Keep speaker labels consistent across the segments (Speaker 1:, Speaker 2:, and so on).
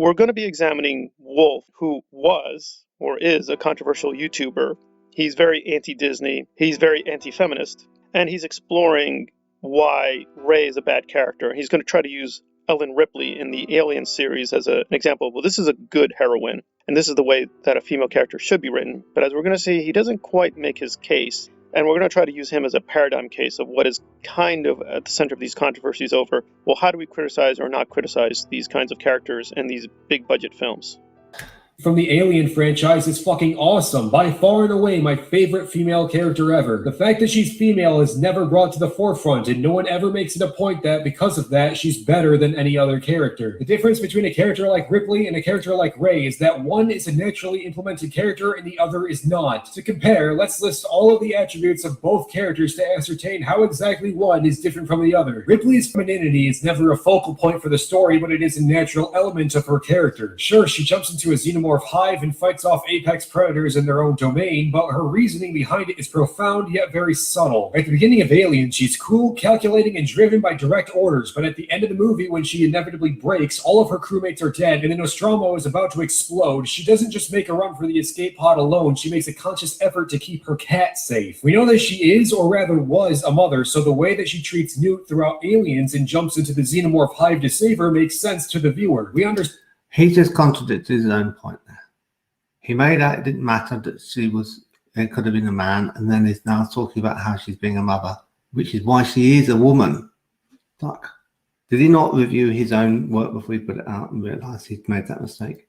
Speaker 1: we're going to be examining Wolf, who was or is a controversial YouTuber. He's very anti-Disney, he's very anti-feminist, and he's exploring why Rey is a bad character. He's going to try to use Ellen Ripley in the Alien series as an example. Well, this is a good heroine, and this is the way that a female character should be written. But as we're going to see, he doesn't quite make his case. And we're going to try to use him as a paradigm case of what is kind of at the center of these controversies over, well, how do we criticize or not criticize these kinds of characters in these big budget films?
Speaker 2: From the Alien franchise is fucking awesome. By far and away my favorite female character ever. The fact that she's female is never brought to the forefront, and no one ever makes it a point that because of that she's better than any other character. The difference between a character like Ripley and a character like Rey is that one is a naturally implemented character and the other is not. To compare, let's list all of the attributes of both characters to ascertain how exactly one is different from the other. Ripley's femininity is never a focal point for the story, but it is a natural element of her character. Sure, she jumps into a xenomorph hive and fights off apex predators in their own domain, but her reasoning behind it is profound yet very subtle. At the beginning of Alien, she's cool, calculating, and driven by direct orders, but at the end of the movie, when she inevitably breaks, all of her crewmates are dead, and the Nostromo is about to explode. She doesn't just make a run for the escape pod alone, she makes a conscious effort to keep her cat safe. We know that she is, or rather was, a mother, so the way that she treats Newt throughout Aliens and jumps into the xenomorph hive to save her makes sense to the viewer. We understand.
Speaker 3: He just contradicted his own point there. He made out it didn't matter that it could have been a man, and then he's now talking about how she's being a mother, which is why she is a woman. Fuck. Did he not review his own work before he put it out and realize he'd made that mistake?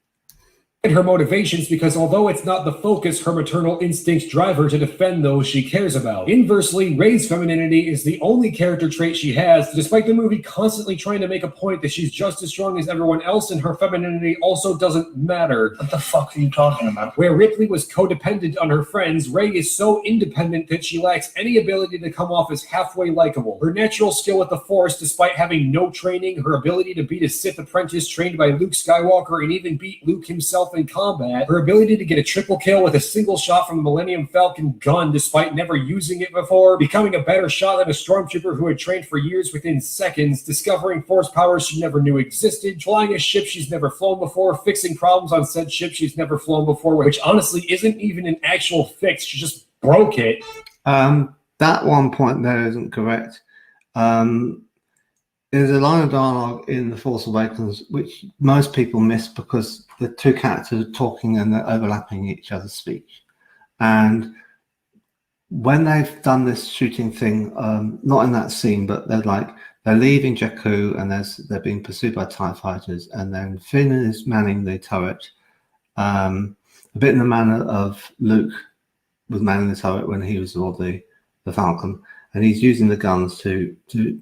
Speaker 2: Her motivations, because although it's not the focus, her maternal instincts drive her to defend those she cares about. Inversely, Rey's femininity is the only character trait she has, despite the movie constantly trying to make a point that she's just as strong as everyone else and her femininity also doesn't matter.
Speaker 4: What the fuck are you talking about?
Speaker 2: Where Ripley was codependent on her friends, Rey is so independent that she lacks any ability to come off as halfway likable. Her natural skill with the Force, despite having no training, her ability to beat a Sith apprentice trained by Luke Skywalker and even beat Luke himself in combat, her ability to get a triple kill with a single shot from the Millennium Falcon gun despite never using it before, becoming a better shot than a stormtrooper who had trained for years within seconds, discovering force powers she never knew existed, flying a ship she's never flown before, fixing problems on said ship she's never flown before, which honestly isn't even an actual fix, she just broke it.
Speaker 3: That one point there isn't correct. There's a line of dialogue in The Force Awakens which most people miss because the two characters are talking and they're overlapping each other's speech. And when they've done this shooting thing, not in that scene, but they're leaving Jakku and they're being pursued by TIE fighters, and then Finn is manning the turret, a bit in the manner of Luke was manning the turret when he was aboard the Falcon, and he's using the guns to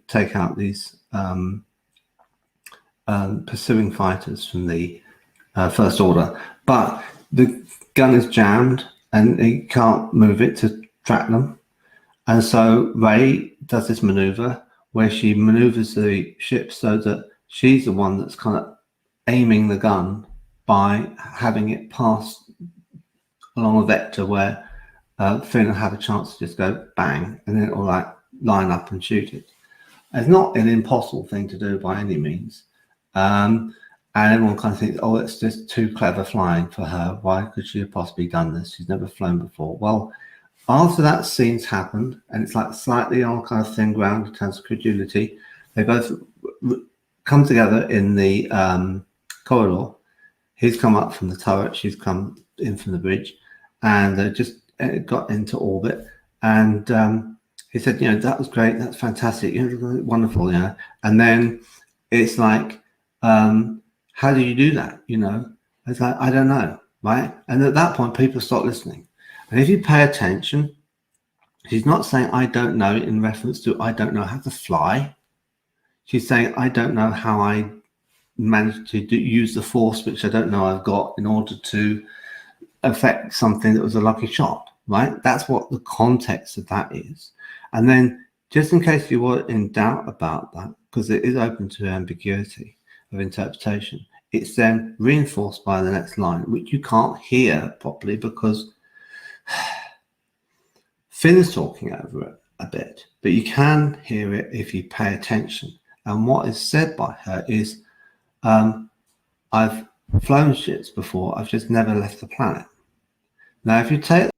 Speaker 3: take out these pursuing fighters from the First Order, but the gun is jammed and he can't move it to track them, and so Rey does this maneuver where she maneuvers the ship so that she's the one that's kind of aiming the gun by having it pass along a vector where Finn will have a chance to just go bang and then it will line up and shoot it. It's not an impossible thing to do by any means. And everyone kind of thinks, oh, it's just too clever flying for her. Why could she have possibly done this? She's never flown before. Well, after that scene's happened, and it's like slightly on kind of thin ground in terms of credulity, they both come together in the corridor. He's come up from the turret, she's come in from the bridge, and they just got into orbit. And he said, that was great, that's fantastic, wonderful, And then it's like, how do you do that? It's like, I don't know, right? And at that point, people stop listening. And if you pay attention, she's not saying, I don't know, in reference to, I don't know how to fly. She's saying, I don't know how I managed to use the Force, which I don't know I've got, in order to affect something that was a lucky shot, right? That's what the context of that is. And then, just in case you were in doubt about that, because it is open to ambiguity of interpretation, it's then reinforced by the next line, which you can't hear properly because Finn is talking over it a bit, but you can hear it if you pay attention. And what is said by her is, I've flown ships before. I've just never left the planet. Now, if you take...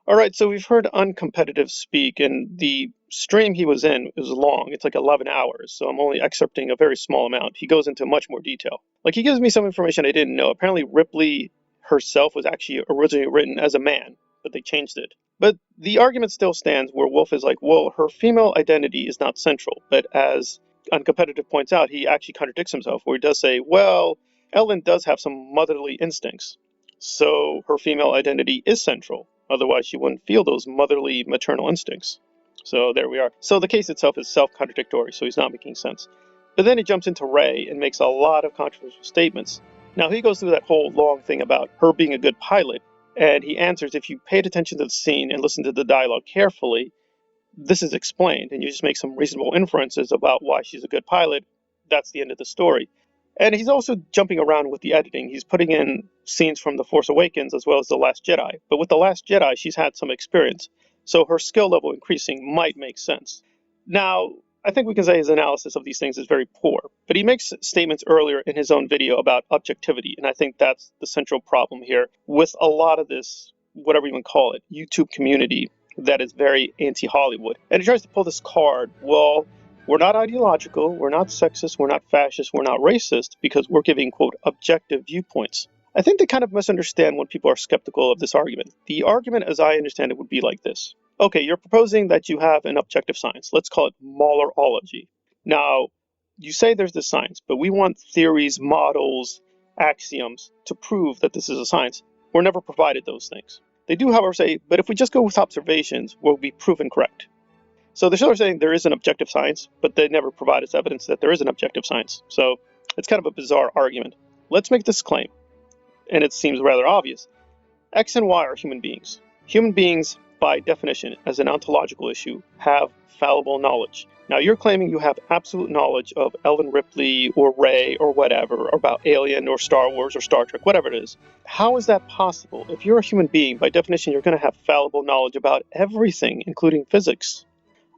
Speaker 1: All right, so we've heard uncompetitive speak, and the stream he was in is long. It's like 11 hours, so I'm only excerpting a very small amount. He goes into much more detail. Like, he gives me some information I didn't know. Apparently, Ripley herself was actually originally written as a man, but they changed it. But the argument still stands where Wolf is like, well, her female identity is not central. But as Uncompetitive points out, he actually contradicts himself, where he does say, well, Ellen does have some motherly instincts, so her female identity is central. Otherwise, she wouldn't feel those motherly, maternal instincts. So there we are. So the case itself is self-contradictory, so he's not making sense. But then he jumps into Ray and makes a lot of controversial statements. Now, he goes through that whole long thing about her being a good pilot, and he answers, if you paid attention to the scene and listened to the dialogue carefully, this is explained, and you just make some reasonable inferences about why she's a good pilot. That's the end of the story. And he's also jumping around with the editing. He's putting in scenes from The Force Awakens as well as The Last Jedi. But with The Last Jedi, she's had some experience, so her skill level increasing might make sense. Now, I think we can say his analysis of these things is very poor, but he makes statements earlier in his own video about objectivity, and I think that's the central problem here with a lot of this, whatever you want to call it, YouTube community that is very anti-Hollywood. And he tries to pull this card, well, we're not ideological, we're not sexist, we're not fascist, we're not racist, because we're giving, quote, objective viewpoints. I think they kind of misunderstand when people are skeptical of this argument. The argument, as I understand it, would be like this. Okay, you're proposing that you have an objective science. Let's call it Maulerology. Now, you say there's this science, but we want theories, models, axioms to prove that this is a science. We're never provided those things. They do, however, say, but if we just go with observations, we'll be proven correct. So they're sort of saying there is an objective science, but they never provide us evidence that there is an objective science. So it's kind of a bizarre argument. Let's make this claim, and it seems rather obvious. X and Y are human beings. Human beings, by definition, as an ontological issue, have fallible knowledge. Now, you're claiming you have absolute knowledge of Ellen Ripley or Ray or whatever, or about Alien or Star Wars or Star Trek, whatever it is. How is that possible? If you're a human being, by definition, you're going to have fallible knowledge about everything, including physics.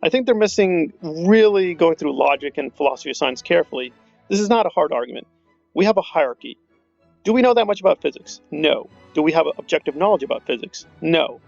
Speaker 1: I think they're missing really going through logic and philosophy of science carefully. This is not a hard argument. We have a hierarchy. Do we know that much about physics? No. Do we have objective knowledge about physics? No.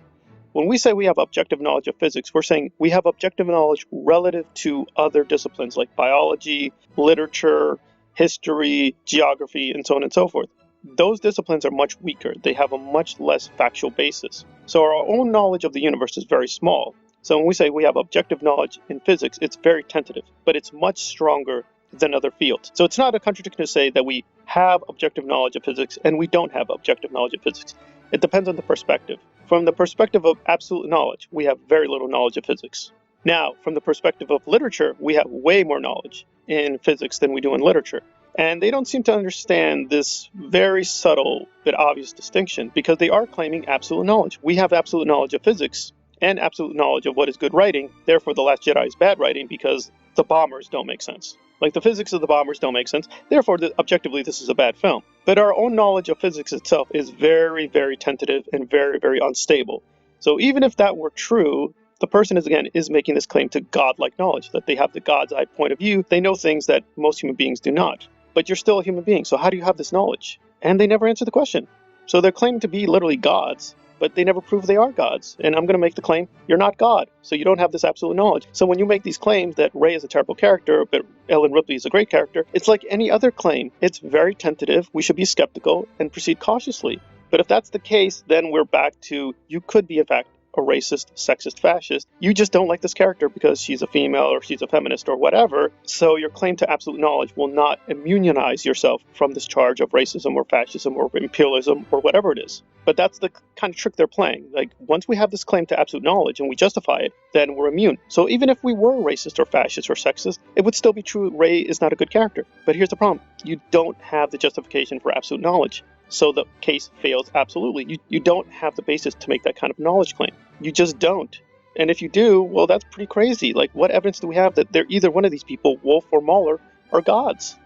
Speaker 1: When we say we have objective knowledge of physics, we're saying we have objective knowledge relative to other disciplines like biology, literature, history, geography, and so on and so forth. Those disciplines are much weaker. They have a much less factual basis. So our own knowledge of the universe is very small. So when we say we have objective knowledge in physics, it's very tentative, but it's much stronger than other fields. So it's not a contradiction to say that we have objective knowledge of physics and we don't have objective knowledge of physics. It depends on the perspective. From the perspective of absolute knowledge, we have very little knowledge of physics. Now, from the perspective of literature, we have way more knowledge in physics than we do in literature. And they don't seem to understand this very subtle but obvious distinction because they are claiming absolute knowledge. We have absolute knowledge of physics and absolute knowledge of what is good writing. Therefore, The Last Jedi is bad writing because the bombers don't make sense. Like, the physics of the bombers don't make sense. Therefore, objectively, this is a bad film. But our own knowledge of physics itself is very, very tentative and very, very unstable. So even if that were true, the person is making this claim to godlike knowledge, that they have the God's eye point of view. They know things that most human beings do not. But you're still a human being, so how do you have this knowledge? And they never answer the question. So they're claiming to be literally gods, but they never prove they are gods. And I'm going to make the claim, you're not God, so you don't have this absolute knowledge. So when you make these claims that Rey is a terrible character, but Ellen Ripley is a great character, it's like any other claim. It's very tentative, we should be skeptical, and proceed cautiously. But if that's the case, then we're back to, you could be, in fact, a racist, sexist, fascist. You just don't like this character because she's a female or she's a feminist or whatever. So your claim to absolute knowledge will not immunize yourself from this charge of racism or fascism or imperialism or whatever it is. But that's the kind of trick they're playing. Like, once we have this claim to absolute knowledge and we justify it, then we're immune. So even if we were racist or fascist or sexist, it would still be true Rey is not a good character. But here's the problem. You don't have the justification for absolute knowledge. So the case fails absolutely. You don't have the basis to make that kind of knowledge claim. You just don't. And if you do, well, that's pretty crazy. Like, what evidence do we have that they're either one of these people, Wolf or Mauler, are gods?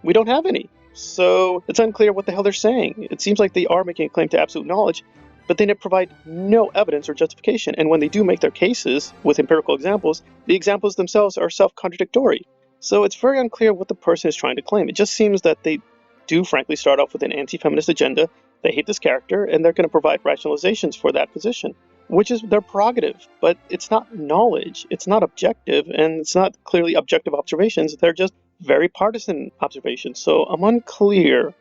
Speaker 1: We don't have any. So it's unclear what the hell they're saying. It seems like they are making a claim to absolute knowledge, but they provide no evidence or justification. And when they do make their cases with empirical examples, the examples themselves are self-contradictory. So it's very unclear what the person is trying to claim. It just seems that they do frankly start off with an anti-feminist agenda. They hate this character, and they're going to provide rationalizations for that position, which is their prerogative. But it's not knowledge, it's not objective, and it's not clearly objective observations. They're just very partisan observations. So I'm unclear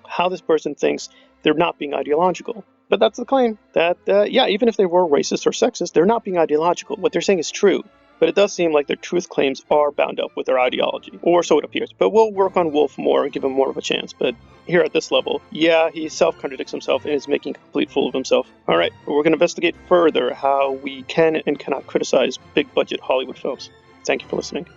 Speaker 1: how this person thinks they're not being ideological. But that's the claim, that, even if they were racist or sexist, they're not being ideological. What they're saying is true. But it does seem like their truth claims are bound up with their ideology, or so it appears. But we'll work on Wolf more and give him more of a chance. But here at this level, he self-contradicts himself and is making a complete fool of himself. All right, but we're going to investigate further how we can and cannot criticize big-budget Hollywood films. Thank you for listening.